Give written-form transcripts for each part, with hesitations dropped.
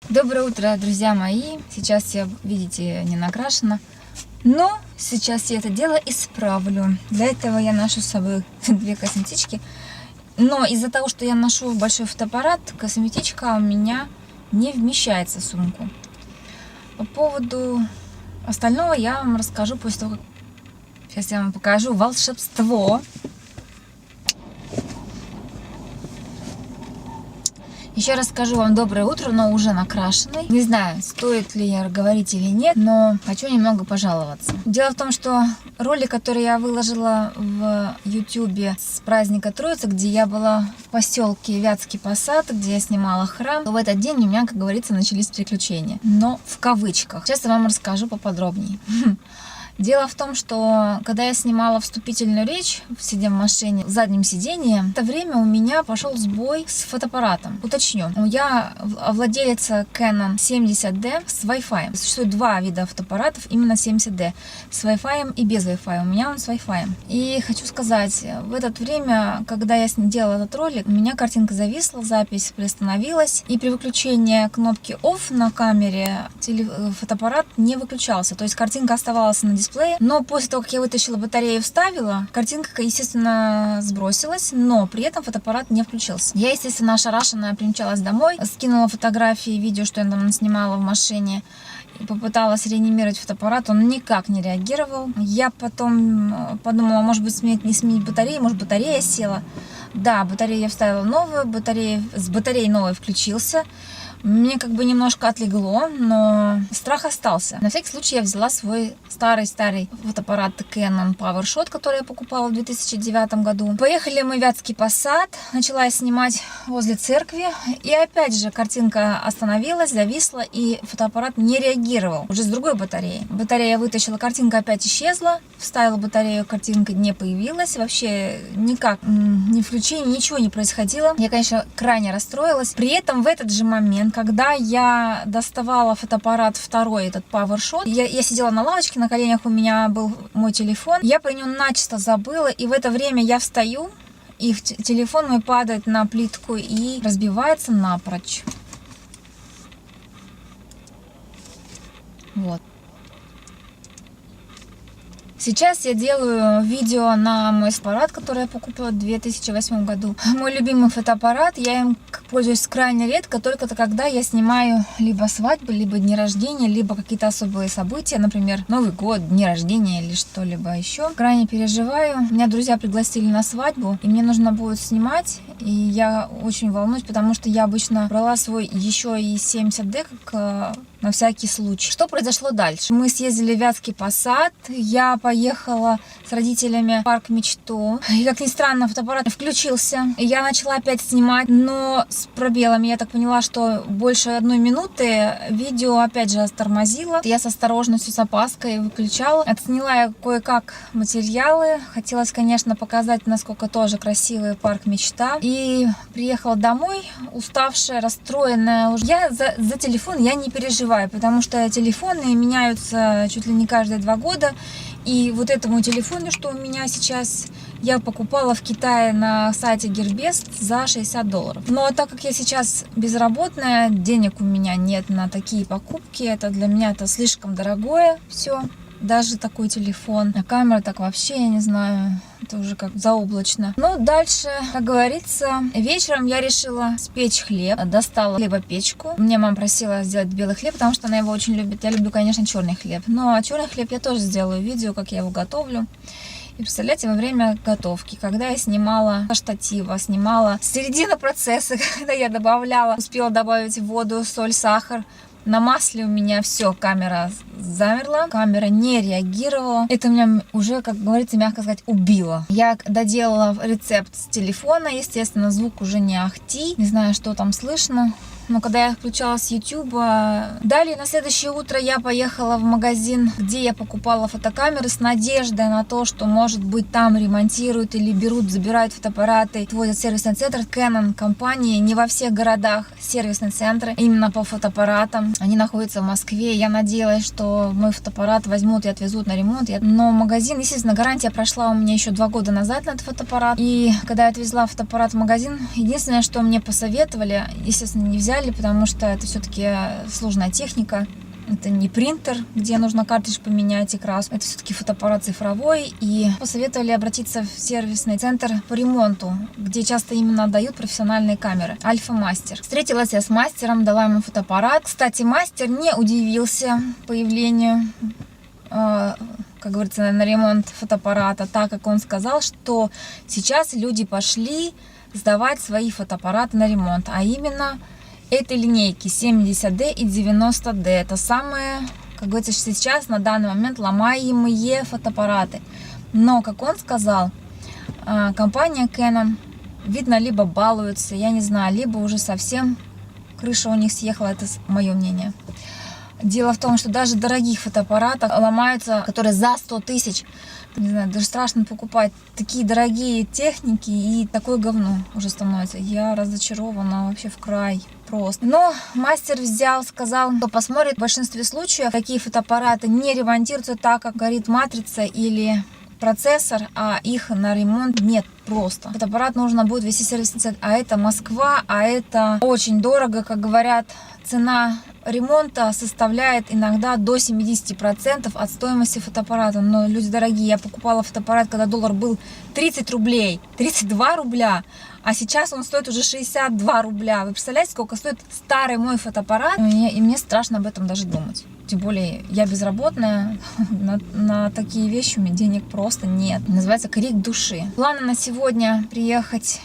Доброе утро, друзья мои. Сейчас я, видите, не накрашена, но сейчас я это дело исправлю. Для этого я ношу с собой две косметички. Но из-за того, что я ношу большой фотоаппарат, косметичка у меня не вмещается в сумку. По поводу остального я вам расскажу после того, как... Сейчас я вам покажу волшебство. Еще раз скажу вам доброе утро, но уже накрашенный. Не знаю, стоит ли я говорить или нет, но хочу немного пожаловаться. Дело в том, что ролик, который я выложила в YouTube с праздника Троицы, где я была в поселке Вятский Посад, где я снимала храм, то в этот день у меня, как говорится, начались приключения. Но в кавычках. Сейчас я вам расскажу поподробнее. Дело в том, что когда я снимала вступительную речь, сидя в машине, в заднем сиденье, в это время у меня пошел сбой с фотоаппаратом. Уточню, я владелица Canon 70D с Wi-Fi. Существует два вида фотоаппаратов, именно 70D, с Wi-Fi и без Wi-Fi. У меня он с Wi-Fi. И хочу сказать, в это время, когда я делала этот ролик, у меня картинка зависла, запись приостановилась, и при выключении кнопки Off на камере фотоаппарат не выключался. То есть картинка оставалась на дисплее, но после того, как я вытащила батарею и вставила, картинка, естественно, сбросилась, но при этом фотоаппарат не включился. Я, естественно, ошарашенная примчалась домой, скинула фотографии, видео, что я там снимала в машине, и попыталась реанимировать фотоаппарат, он никак не реагировал. Я потом подумала, может быть, не сменить батарею, может, батарея села. Да, батарею я вставила новую, с батареей новой включился. Мне как бы немножко отлегло, но страх остался. На всякий случай я взяла свой старый фотоаппарат Canon PowerShot, который я покупала в 2009 году. Поехали мы в Вятский Посад, начала я снимать возле церкви, и опять же картинка остановилась, зависла, и фотоаппарат не реагировал, уже с другой батареей. Батарея я вытащила, картинка опять исчезла, вставила батарею, картинка не появилась, вообще никак, ни включения, ничего не происходило. Я, конечно, крайне расстроилась. При этом в этот же момент, когда я доставала фотоаппарат второй, этот PowerShot, я сидела на лавочке, на коленях у меня был мой телефон, я про него начисто забыла, и в это время я встаю, и телефон мой падает на плитку и разбивается напрочь. Вот. Сейчас я делаю видео на мой фотоаппарат, который я покупила в 2008 году. Мой любимый фотоаппарат, я им пользуюсь крайне редко, только когда я снимаю либо свадьбы, либо дни рождения, либо какие-то особые события, например, Новый год, дни рождения или что-либо еще. Крайне переживаю. Меня друзья пригласили на свадьбу, и мне нужно будет снимать, и я очень волнуюсь, потому что я обычно брала свой еще и 70D, как на всякий случай. Что произошло дальше? Мы съездили в Вятский Посад, я поехала с родителями в парк Мечту, и, как ни странно, фотоаппарат включился, и я начала опять снимать, но с пробелами. Я так поняла, что больше 1 минуты видео опять же тормозило. Я с осторожностью, с опаской выключала. Отсняла я кое-как материалы. Хотелось, конечно, показать, насколько тоже красивый парк Мечта. И приехала домой, уставшая, расстроенная. Я за телефон я не переживаю, потому что телефоны меняются чуть ли не каждые 2 года. И вот этому телефону, что у меня сейчас, я покупала в Китае на сайте Gearbest за $60. Но так как я сейчас безработная, денег у меня нет на такие покупки, это для меня это слишком дорогое все. Даже такой телефон. А камера так вообще, я не знаю, это уже как заоблачно. Ну, дальше, как говорится, вечером я решила спечь хлеб. Достала хлебопечку. Мне мама просила сделать белый хлеб, потому что она его очень любит. Я люблю, конечно, черный хлеб. Но черный хлеб я тоже сделаю видео, как я его готовлю. И представляете, во время готовки, когда я снимала со штатива, снимала середину процесса, когда я успела добавить воду, соль, сахар, на масле у меня все, камера замерла, камера не реагировала. Это меня уже, как говорится, мягко сказать, убило. Я доделала рецепт с телефона, естественно, звук уже не ахти. Не знаю, что там слышно. Но когда я включала с YouTube, далее на следующее утро я поехала в магазин, где я покупала фотокамеры с надеждой на то, что, может быть, там ремонтируют или забирают фотоаппараты, отвозят в сервисный центр Canon компании. Не во всех городах сервисные центры именно по фотоаппаратам. Они находятся в Москве. Я надеялась, что мой фотоаппарат возьмут и отвезут на ремонт. Но магазин, естественно, гарантия прошла у меня еще 2 года назад на этот фотоаппарат. И когда я отвезла фотоаппарат в магазин, единственное, что мне посоветовали, естественно, не взять взяли, потому что это все-таки сложная техника. Это не принтер, где нужно картридж поменять и краску. Это все-таки фотоаппарат цифровой. И посоветовали обратиться в сервисный центр по ремонту, где часто именно отдают профессиональные камеры. Альфа-мастер. Встретилась я с мастером, дала ему фотоаппарат. Кстати, мастер не удивился появлению, как говорится, на ремонт фотоаппарата, так как он сказал, что сейчас люди пошли сдавать свои фотоаппараты на ремонт, а именно этой линейки 70D и 90D. Это самые, как говорится, сейчас на данный момент ломаемые фотоаппараты. Но, как он сказал, компания Canon, видно, либо балуется, я не знаю, либо уже совсем крыша у них съехала, это мое мнение. Дело в том, что даже дорогих фотоаппаратов ломаются, которые за 100 тысяч. Не знаю, даже страшно покупать такие дорогие техники, и такое говно уже становится. Я разочарована вообще в край просто. Но мастер взял, сказал, что посмотрит. В большинстве случаев такие фотоаппараты не ремонтируются так, как горит матрица или процессор, а их на ремонт нет просто. Фотоаппарат нужно будет вести сервисный центр, а это Москва, а это очень дорого, как говорят, цена ремонта составляет иногда до 70% от стоимости фотоаппарата. Но, люди дорогие, я покупала фотоаппарат, когда доллар был 30 рублей, 32 рубля, а сейчас он стоит уже 62 рубля. Вы представляете, сколько стоит старый мой фотоаппарат? И мне страшно об этом даже думать. Тем более, я безработная, на такие вещи у меня денег просто нет. Называется крик души. Планы на сегодня приехать,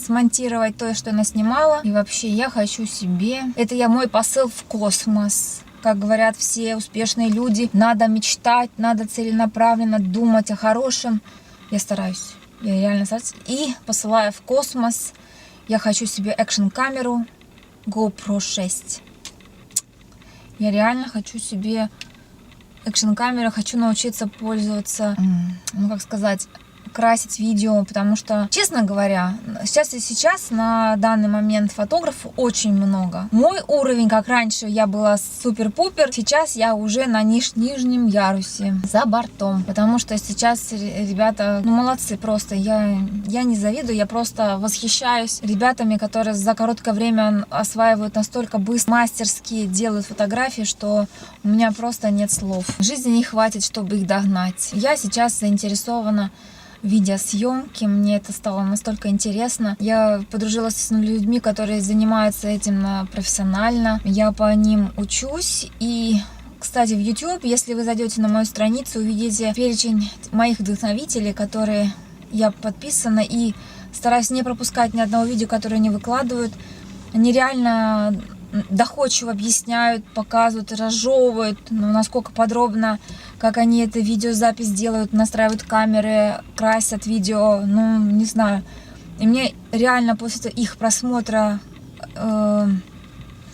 смонтировать то, что я наснимала. И вообще я хочу себе... Это мой посыл в космос. Как говорят все успешные люди, надо мечтать, надо целенаправленно думать о хорошем. Я стараюсь. Я реально стараюсь. И посылаю в космос. Я хочу себе экшн-камеру GoPro 6. Я реально хочу себе экшн-камеру. Хочу научиться пользоваться, ну как сказать, красить видео, потому что, честно говоря, сейчас на данный момент фотографов очень много. Мой уровень, как раньше я была супер-пупер, сейчас я уже на нижнем ярусе, за бортом, потому что сейчас ребята, ну, молодцы просто, я не завидую, я просто восхищаюсь ребятами, которые за короткое время осваивают настолько быстро, мастерски делают фотографии, что у меня просто нет слов. Жизни не хватит, чтобы их догнать. Я сейчас заинтересована видеосъемки, мне это стало настолько интересно. Я подружилась с людьми, которые занимаются этим профессионально. Я по ним учусь. И, кстати, в YouTube, если вы зайдете на мою страницу, увидите перечень моих вдохновителей, которые я подписана, и стараюсь не пропускать ни одного видео, которое они выкладывают. Они реально доходчиво объясняют, показывают, разжевывают, ну, насколько подробно, как они это видеозапись делают, настраивают камеры, красят видео, ну, не знаю. И мне реально после их просмотра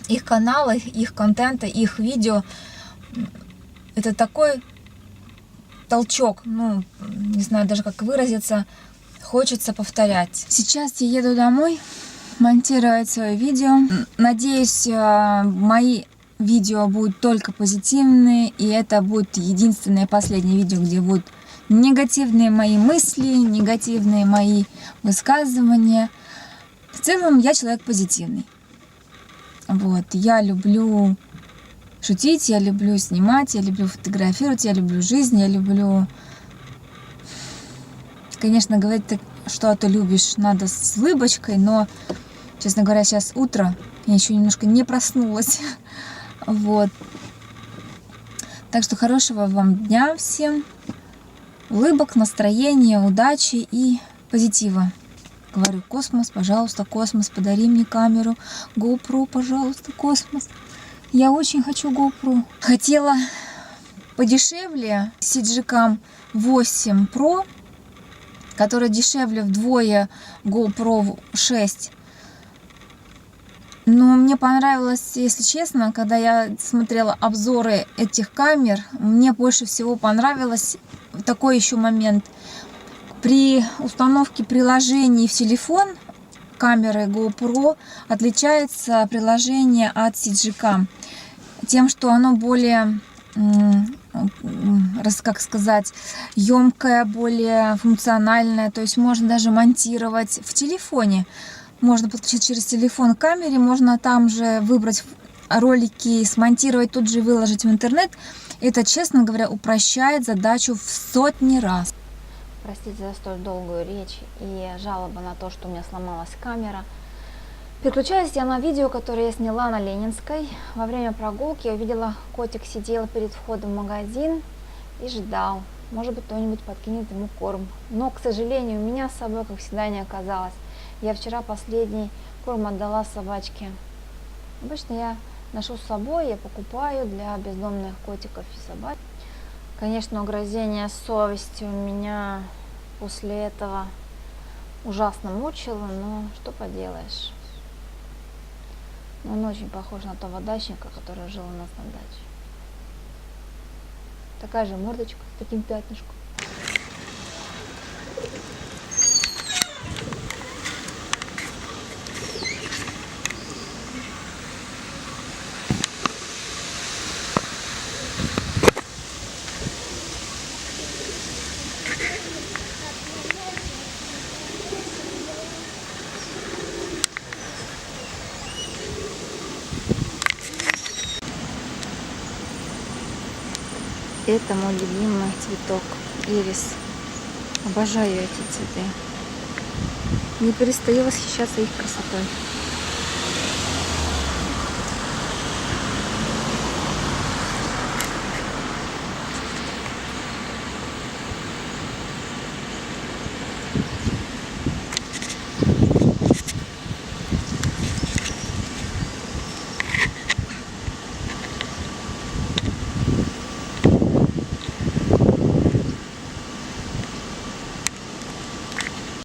их канала, их контента, их видео, это такой толчок, ну, не знаю даже как выразиться, хочется повторять. Сейчас я еду домой монтировать свое видео. Надеюсь, мои видео будут только позитивные, и это будет единственное последнее видео, где будут негативные мои мысли, негативные мои высказывания. В целом, я человек позитивный. Вот, я люблю шутить, я люблю снимать, я люблю фотографировать, я люблю жизнь, я люблю... Конечно, говорить, что ты любишь, надо с улыбочкой, но, честно говоря, сейчас утро, я еще немножко не проснулась. Вот. Так что хорошего вам дня всем. Улыбок, настроения, удачи и позитива. Говорю, космос, пожалуйста, космос, подари мне камеру. GoPro, пожалуйста, космос. Я очень хочу GoPro. Хотела подешевле CG-Cam 8 Pro, который дешевле вдвое GoPro 6. Но мне понравилось, если честно, когда я смотрела обзоры этих камер, мне больше всего понравилось такой еще момент. При установке приложений в телефон камеры GoPro отличается приложение от CG-Cam тем, что оно более, как сказать, емкое, более функциональное. То есть можно даже монтировать в телефоне можно подключить через телефон к камере, можно там же выбрать ролики, смонтировать, тут же выложить в интернет. Это, честно говоря, упрощает задачу в сотни раз. Простите за столь долгую речь и жалобы на то, что у меня сломалась камера. Переключаюсь я на видео, которое я сняла на Ленинской. Во время прогулки я увидела, котик сидел перед входом в магазин и ждал. Может быть, кто-нибудь подкинет ему корм. Но, к сожалению, у меня с собой, как всегда, не оказалось. Я вчера последний корм отдала собачке. Обычно я ношу с собой, я покупаю для бездомных котиков и собак. Конечно, угрызение совести у меня после этого ужасно мучило, но что поделаешь. Он очень похож на того дачника, который жил у нас на даче. Такая же мордочка с таким пятнышком. Это мой любимый цветок, ирис. Обожаю эти цветы. Не перестаю восхищаться их красотой.